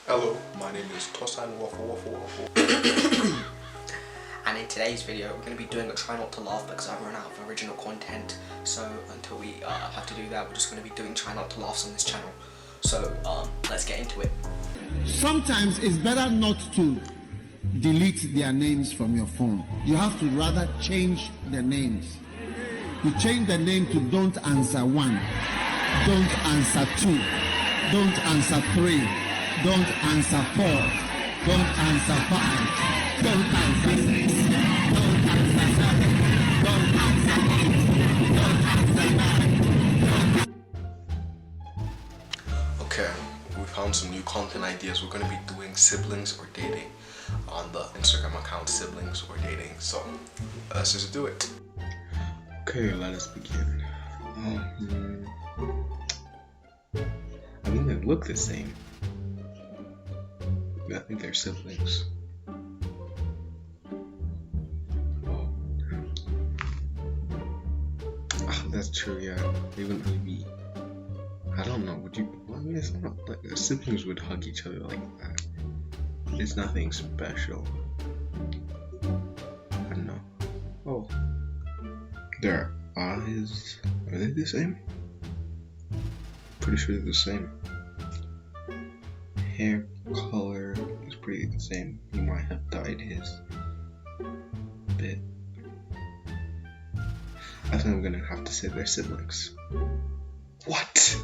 Hello, my name is Tosan Waffle Waffle Waffle. And in today's video, we're going to be doing a try not to laugh because I've run out of original content. So until we have to do that, we're just going to be doing try not to laughs on this channel. So let's get into it. Sometimes it's better not to delete their names from your phone. You have to rather change their names. You change the name to don't answer 1, don't answer 2, don't answer 3, don't answer 4, don't answer 5, don't answer 6, don't answer 7, don't answer 8, don't answer 9. Okay, we found some new content ideas. We're going to be doing siblings or dating on the Instagram account siblings or dating. So let's just do it. Okay, let us begin. I mean, they look the same. I think they're siblings. Oh, that's true. Yeah, they wouldn't really be. I don't know. Would you? Well, I mean, it's not like siblings would hug each other like that. It's nothing special. I don't know. Oh, their eyes, are they the same? Pretty sure they're the same. Hair color is pretty the same. He might have dyed his a bit. I think I'm gonna have to say they're siblings. What?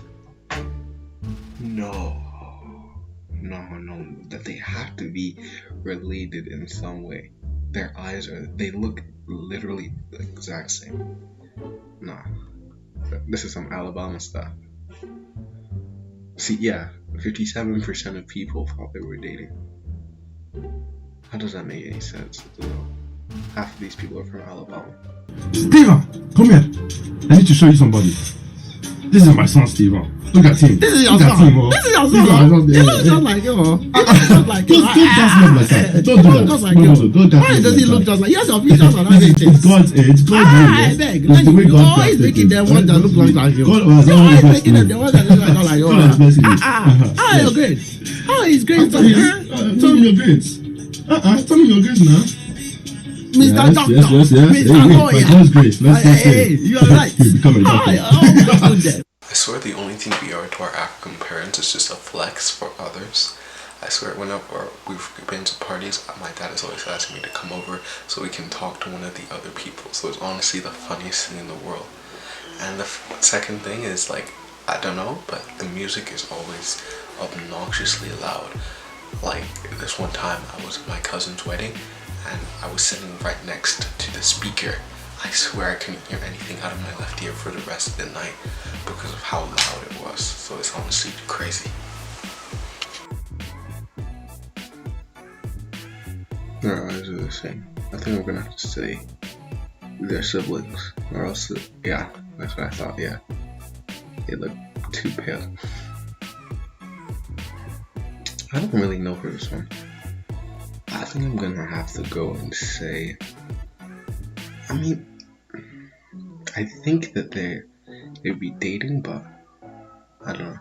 No, that they have to be related in some way. Their eyes they look literally the exact same. Nah, this is some Alabama stuff. See, yeah, 57% of people thought they were dating. How does that make any sense? Half of these people are from Alabama. Steven, come here. I need to show you somebody. This is my son, Steven. Look at him. This is your son. This is your son. He looks just like you. He looks just like you. Don't just look like that. Don't do that. Just like you. Why does he look just like? He has your features on that age. It's God's age. God's age. I beg. It's the way God always making them one that look like you. God was always making them the one that look like you. Ah, your grades. Oh, his grades. Tell me your grades. Tell me your grades now. Mr. Doctor. Yes. Mr. Lawyer. God's grace. Let's just say. You are right. You become a doctor. I swear the only thing we are to our African parents is just a flex for others. I swear whenever we've been to parties, my dad is always asking me to come over so we can talk to one of the other people. So it's honestly the funniest thing in the world. And the second thing is, like, I don't know, but the music is always obnoxiously loud. Like this one time I was at my cousin's wedding and I was sitting right next to the speaker. I swear I couldn't hear anything out of my left ear for the rest of the night because of how loud it was. So it's honestly crazy. Their eyes are the same. I think we're gonna have to say they're siblings, or else, yeah, that's what I thought. Yeah, they look too pale. I don't really know for this one. I think I'm gonna have to go and say. I mean, I think that they'd be dating, but I don't know.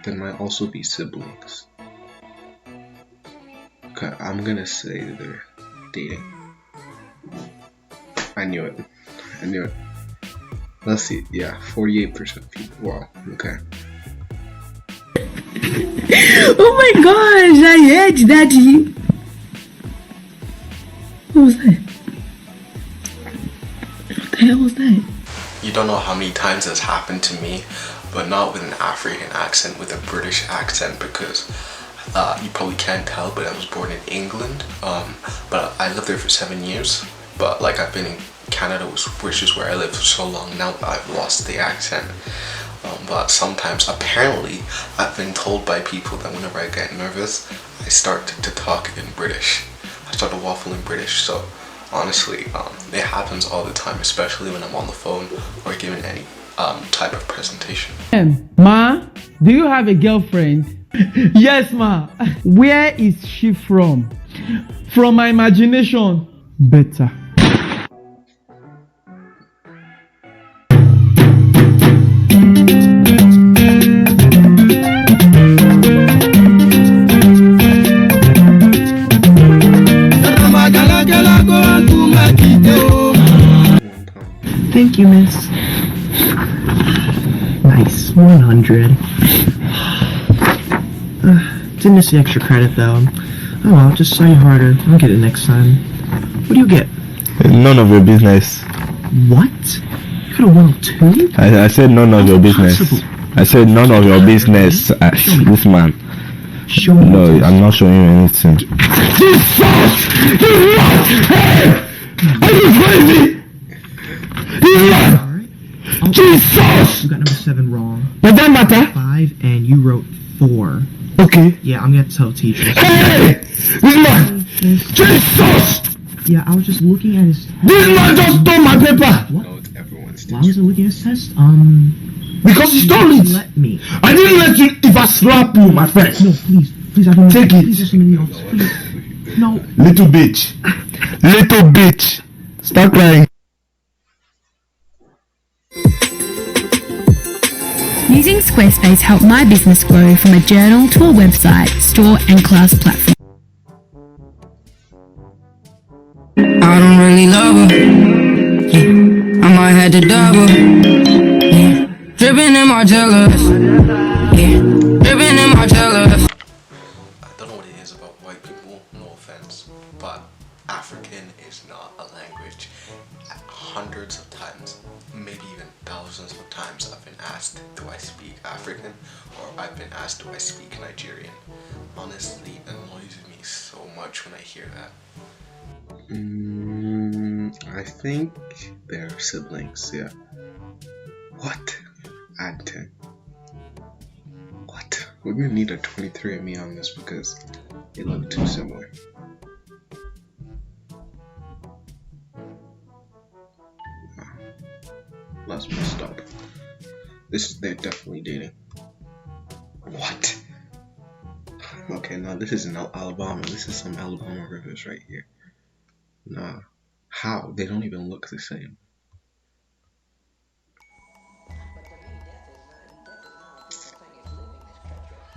They might also be siblings. Okay, I'm gonna say that they're dating. I knew it. Let's see. Yeah, 48% people. Wow. Okay. Oh my gosh, I hate Daddy. What was that? What the hell was that? You don't know how many times that's happened to me, but not with an African accent, with a British accent, because you probably can't tell, but I was born in England, but I lived there for 7 years, but like I've been in Canada, which is where I lived for so long now that I've lost the accent. But sometimes, apparently, I've been told by people that whenever I get nervous, I start to talk in British. I start to waffle in British, so honestly, it happens all the time, especially when I'm on the phone or giving any type of presentation. Ma, do you have a girlfriend? Yes, ma. Where is she from? From my imagination. Better. you, miss. Nice, 100. Didn't miss the extra credit though. Oh well, just study harder. I'll get it next time. What do you get? None of your business. What? You got a 102? I said none of your business. I said none of your business. This man. Show me. No, I'm not showing you anything. Jesus! Are you crazy? Alright. Jesus! You got number 7 wrong. Does that matter? 5 and you wrote 4. Okay. Yeah, I'm gonna have to tell teachers. Hey! This man! Jesus! Yeah, I was just looking at his test. This man just stole my paper! What? No, it's everyone's Why was I looking at his test? Because you stole it! Let me. I didn't let you if I slap you, my friend. No, please, I don't Take it. Please just give me the office. Please. No. Little bitch. Little bitch. Stop crying. Using Squarespace helped my business grow from a journal to a website, store and class platform. I don't really love her. Yeah. I might have to double. Yeah. Dripping in my jealous. Yeah. Dripping in my jealous. I don't know what it is about white people, no offense, but African is not a language. Hundreds of times, maybe even thousands of times, I've been asked, do I speak African? Or I've been asked, do I speak Nigerian? Honestly, it annoys me so much when I hear that. I think they're siblings, yeah. What? Add 10. What? We're gonna need a 23andMe on this because they look too similar. Let's stop. They're definitely dating. What? Okay, now this isn't Alabama. This is some Alabama rivers right here. Nah. How? They don't even look the same.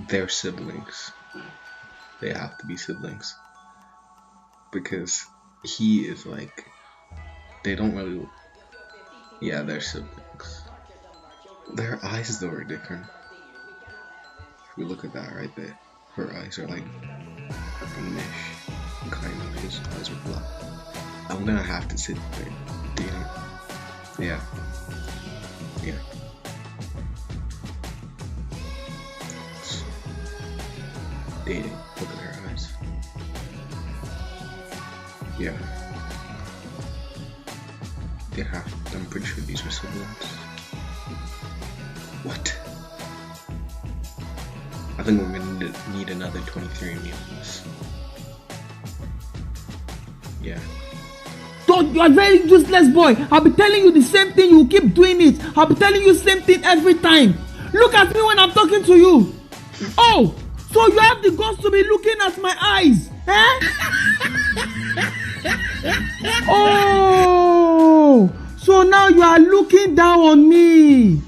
They're siblings. They have to be siblings. Because he is like... They don't really... Yeah, they're siblings. Their eyes though are different. If we look at that right there, her eyes are like greenish, kind of. His eyes are black. I'm gonna have to sit there dating. Yeah. Yeah. Dating. Look at her eyes. Yeah. They have. I'm pretty sure these are siblings. What? I think we're gonna need another 23andMe on this. Yeah. Don't, you are very useless boy. I'll be telling you the same thing, you keep doing it. I'll be telling you the same thing every time. Look at me when I'm talking to you. Oh, so you have the guts to be looking at my eyes, eh? Oh, so now you are looking down on me.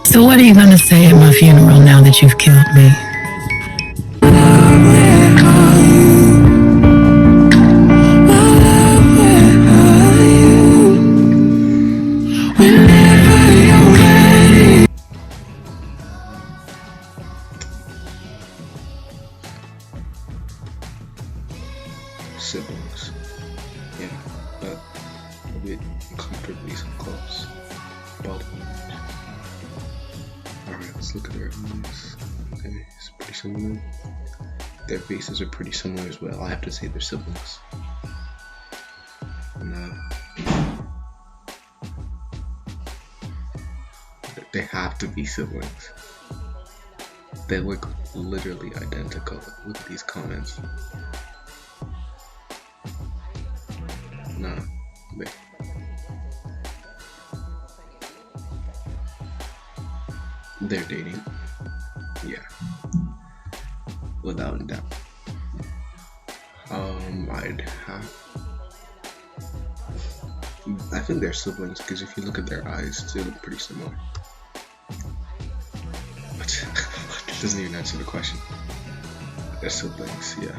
So what are you gonna say at my funeral now that you've killed me? Siblings. Yeah, but a bit comfortably close. Body. Alright, let's look at their eyes. Okay, it's pretty similar. Their faces are pretty similar as well. I have to say they're siblings. And, they have to be siblings. They look literally identical. Look at these comments. Nah, they're dating. Yeah. without doubt. I think they're siblings because if you look at their eyes, they look pretty similar. But it doesn't even answer the question. They're siblings, yeah.